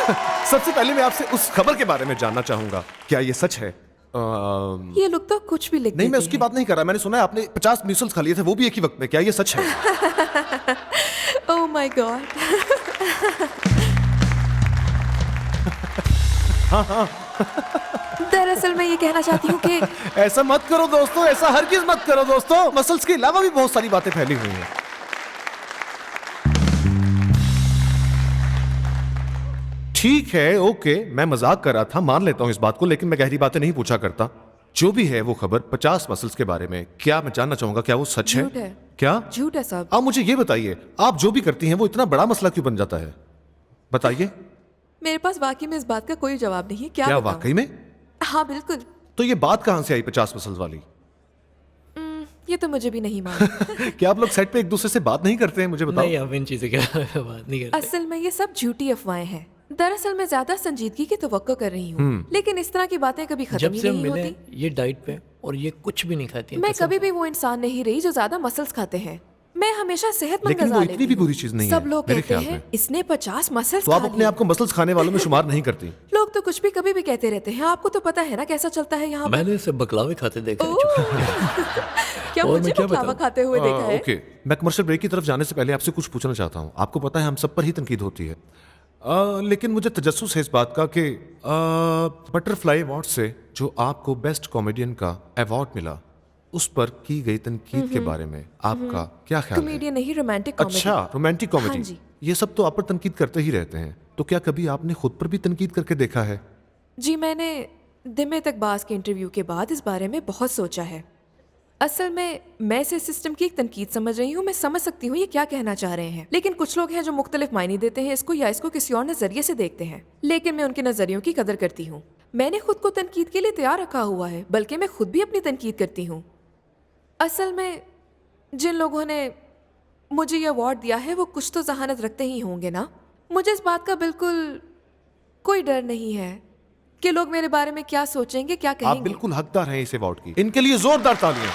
सबसे पहले मैं आपसे उस खबर के बारे में जानना चाहूंगा, क्या ये सच है? ये लोग तो कुछ भी लिख नहीं, मैं देते उसकी हैं। बात नहीं कर रहा। मैंने सुना है आपने 50 म्यूसल्स खा लिए थे, वो भी एक ही वक्त में। क्या ये सच है? Oh my God. दरअसल मैं ये कहना चाहती हूँ कि ऐसा मत करो दोस्तों, ऐसा हरगिज मत करो दोस्तों। मसल्स के अलावा भी बहुत सारी बातें फैली हुई हैं। ठीक है, ओके, मैं मजाक कर रहा था, मान लेता हूं इस बात को, लेकिन मैं गहरी बातें नहीं पूछा करता। जो भी है वो खबर 50 मसल्स के बारे में, क्या मैं जानना चाहूंगा क्या वो सच है? झूठ है। क्या? झूठ है सब। आप मुझे ये बताइए, आप जो भी करती हैं वो इतना बड़ा मसला क्यों बन जाता है? बताइए। मेरे पास वाकई में इस बात का कोई जवाब नहीं है। क्या क्या बताऊं? वाकई में? हाँ बिल्कुल। तो ये बात कहां से आई 50 मसल्स वाली? ये तो मुझे भी नहीं मालूम। क्या आप लोग सेट पे एक दूसरे से बात नहीं करते हैं? मुझे बताओ। नहीं, हम इन चीज़ों के बारे में बात नहीं करते। असल में ये सब झूठी अफवाहें हैं। दरअसल मैं ज्यादा संजीदगी की तवक्को कर रही हूँ, लेकिन इस तरह की बातें कभी खत्म जब ही से हम नहीं मिले होती। ये डाइट पे, और ये कुछ भी नहीं खाती है, मैं कसम कभी भी वो इंसान नहीं रही जो ज्यादा मसल्स खाते हैं। मैं हमेशा सेहतमंद लेकिन गज़ा वो लेती इतनी भी हूँ। बुरी चीज नहीं है सब लोग मेरे कहते ख्याल हैं में। इसने 50 मसल्स तो आप खा अपने लिए। आप को मसल्स खाने वालों में शुमार नहीं करती। लोग तो कुछ भी कभी भी कहते रहते हैं। आपको तो पता है ना कैसा चलता है यहाँ पर। मैंने इसे बकलावे खाते देखा है। ओह! क्या और मैं मुझे क्या बकलावा बताऊं? खाते हुए देखा है? ओके, मैं कमर्शियल ब्रेक की तरफ जाने से पहले आपसे कुछ पूछना चाहता हूँ। आपको पता है हम सब पर ही तनकीद होती है, लेकिन मुझे तजस्सुस है इस बात का कि बटरफ्लाई अवार्ड से जो आपको बेस्ट कॉमेडियन का अवार्ड मिला, उस पर की गई तनकीद के बारे में आपका क्या ख्याल है? कॉमेडियन नहीं, रोमांटिक कॉमेडी। अच्छा, रोमांटिक हाँ कॉमेडी। जी। ये सब तो आप पर तनकीद करते ही रहते हैं, तो क्या कभी आपने खुद पर भी तनकीद करके देखा है? जी, मैंने दिमे तकबाज के इंटरव्यू के बाद इस बारे में बहुत सोचा है। असल में मैं इसे सिस्टम की एक तनकीद समझ रही हूँ। मैं समझ सकती हूँ ये क्या कहना चाह रहे हैं, लेकिन कुछ लोग हैं जो मुख्तलिफ मायने देते हैं इसको, या इसको किसी और नजरिए से देखते हैं। लेकिन मैं उनके नजरियों की कदर करती हूँ। मैंने खुद को तनकीद के लिए तैयार रखा हुआ है, बल्कि मैं खुद भी अपनी तनकीद करती हूँ। असल में जिन लोगों ने मुझे ये अवार्ड दिया है वो कुछ तो जहानत रखते ही होंगे ना। मुझे इस बात का बिल्कुल कोई डर नहीं है कि लोग मेरे बारे में क्या सोचेंगे, क्या आप कहेंगे। बिल्कुल हकदार हैं इस अवार्ड की। इनके लिए जोरदार तालियां।